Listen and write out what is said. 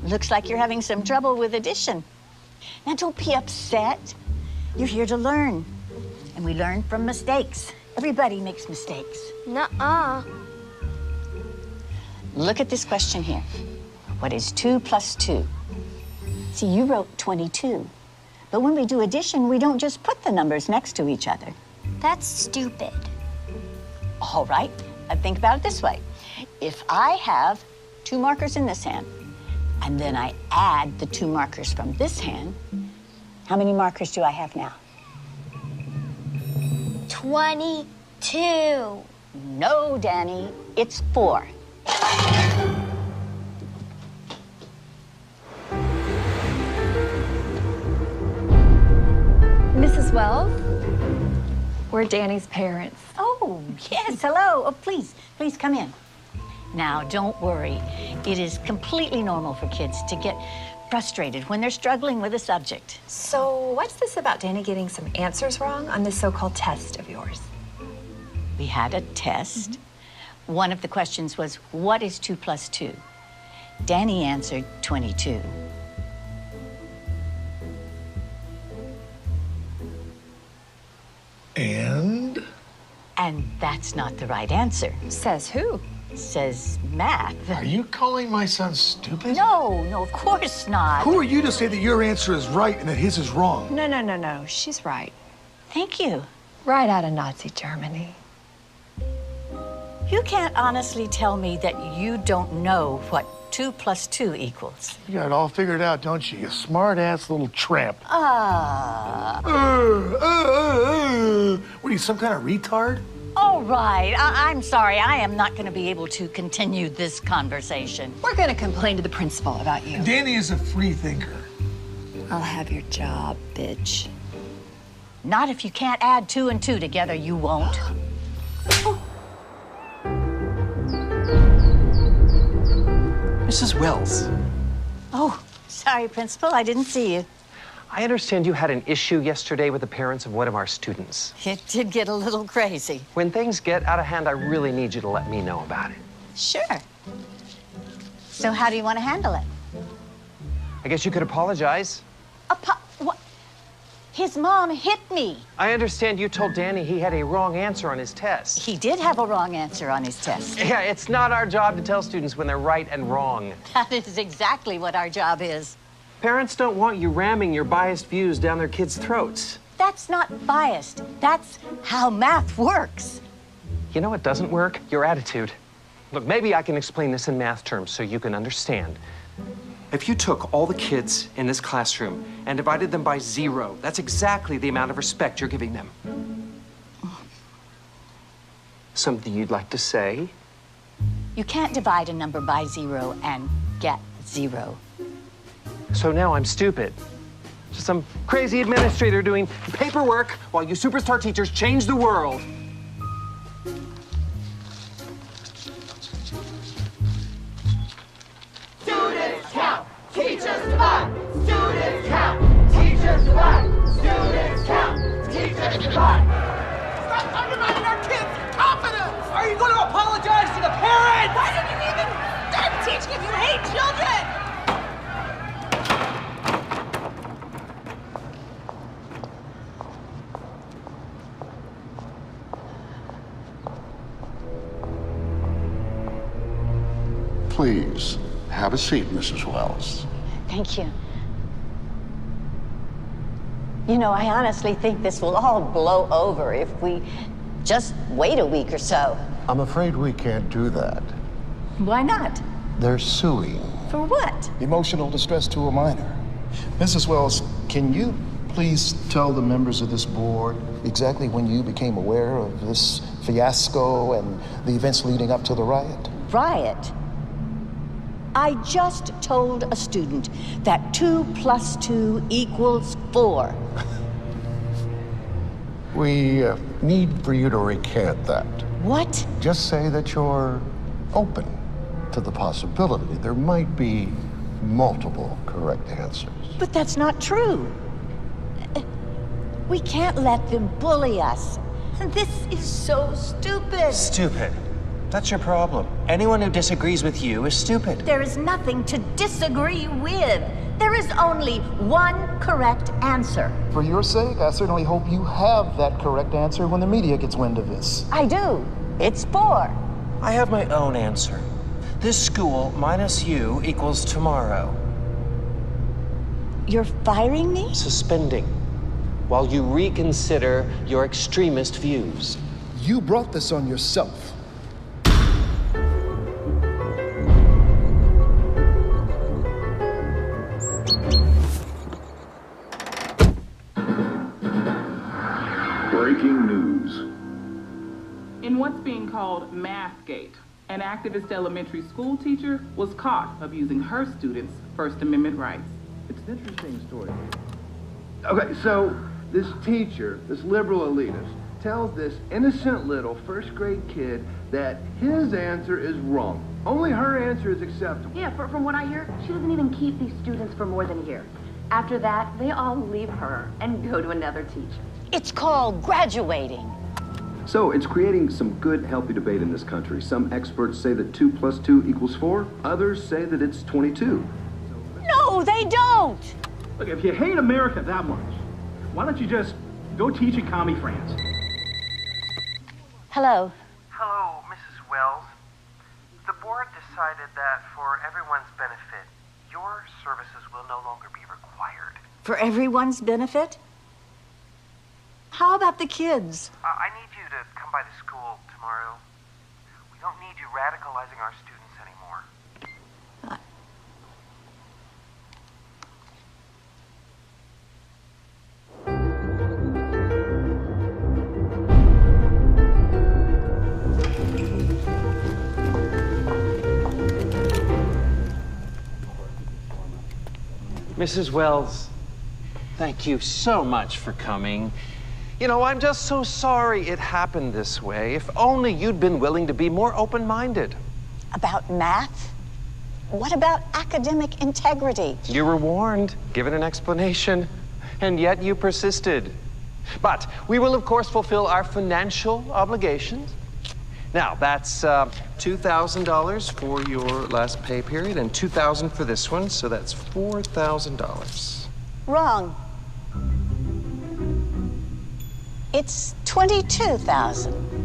Looks like you're having some trouble with addition. Now, don't be upset. You're here to learn. And we learn from mistakes. Everybody makes mistakes. Nuh-uh. Look at this question here. What is 2 plus 2? See, you wrote 22. But when we do addition, we don't just put the numbers next to each other. That's stupid. All right, think about it this way. If I have 2 markers in this hand, and then I add the 2 markers from this hand, how many markers do I have now? 22. No, Danny, it's 4. Mrs. Wells, we're Danny's parents. Oh, yes, hello. Oh, please come in. Now, don't worry. It is completely normal for kids to get frustrated when they're struggling with a subject. So what's this about Danny getting some answers wrong on this so-called test of yours? We had a test. One of the questions was, what is 2 plus 2? Danny answered 22. And? And that's not the right answer. Says who? Says math. Are you calling my son stupid? No, of course not. Who are you to say that your answer is right and that his is wrong? No. She's right. Thank you. Right out of Nazi Germany. You can't honestly tell me that you don't know what 2 plus 2 equals. You got it all figured out, don't you? You smart-ass little tramp. What are you, some kind of retard? All right, I'm sorry. I am not going to be able to continue this conversation. We're going to complain to the principal about you. Danny is a free thinker. I'll have your job, bitch. Not if you can't add 2 and 2 together, you won't. Mrs. Wells. Oh, sorry, Principal. I didn't see you. I understand you had an issue yesterday with the parents of one of our students. It did get a little crazy. When things get out of hand, I really need you to let me know about it. Sure. So how do you want to handle it? I guess you could apologize. What? His mom hit me. I understand you told Danny he had a wrong answer on his test. He did have a wrong answer on his test. Yeah, it's not our job to tell students when they're right and wrong. That is exactly what our job is. Parents don't want you ramming your biased views down their kids' throats. That's not biased. That's how math works. You know what doesn't work? Your attitude. Look, maybe I can explain this in math terms so you can understand. If you took all the kids in this classroom and divided them by 0, that's exactly the amount of respect you're giving them. Something you'd like to say? You can't divide a number by 0 and get 0. So now I'm stupid. Just some crazy administrator doing paperwork while you superstar teachers change the world. Students count, teachers divide. Students count, teachers divide. Students count, teachers divide. Stop undermining our kids' confidence! Are you going to apologize to the parents? Why did you even start teaching if you hate children? Please, have a seat, Mrs. Wells. Thank you. You know, I honestly think this will all blow over if we just wait a week or so. I'm afraid we can't do that. Why not? They're suing. For what? Emotional distress to a minor. Mrs. Wells, can you please tell the members of this board exactly when you became aware of this fiasco and the events leading up to the riot? Riot? I just told a student that 2 plus 2 equals 4. We need for you to recant that. What? Just say that you're open to the possibility there might be multiple correct answers. But that's not true. We can't let them bully us. This is so stupid. Stupid. That's your problem. Anyone who disagrees with you is stupid. There is nothing to disagree with. There is only one correct answer. For your sake, I certainly hope you have that correct answer when the media gets wind of this. I do. It's 4. I have my own answer. This school minus you equals tomorrow. You're firing me? Suspending, while you reconsider your extremist views. You brought this on yourself. Breaking news. In what's being called Mathgate, an activist elementary school teacher was caught abusing her students' First Amendment rights. It's an interesting story. Okay, so this teacher, this liberal elitist, tells this innocent little first-grade kid that his answer is wrong. Only her answer is acceptable. Yeah, from what I hear, she doesn't even keep these students for more than a year. After that, they all leave her and go to another teacher. It's called graduating. So it's creating some good, healthy debate in this country. Some experts say that 2 + 2 = 4. Others say that it's 22. No, they don't. Look, if you hate America that much, why don't you just go teach in commie France? Hello. Hello, Mrs. Wells. The board decided that for everyone's benefit, your services will no longer be required. For everyone's benefit? How about the kids? I need you to come by the school tomorrow. We don't need you radicalizing our students anymore. Mrs. Wells, thank you so much for coming. You know, I'm just so sorry it happened this way. If only you'd been willing to be more open-minded. About math? What about academic integrity? You were warned, given an explanation, and yet you persisted. But we will, of course, fulfill our financial obligations. Now, that's $2,000 for your last pay period and $2,000 for this one, so that's $4,000. Wrong. It's 22,000.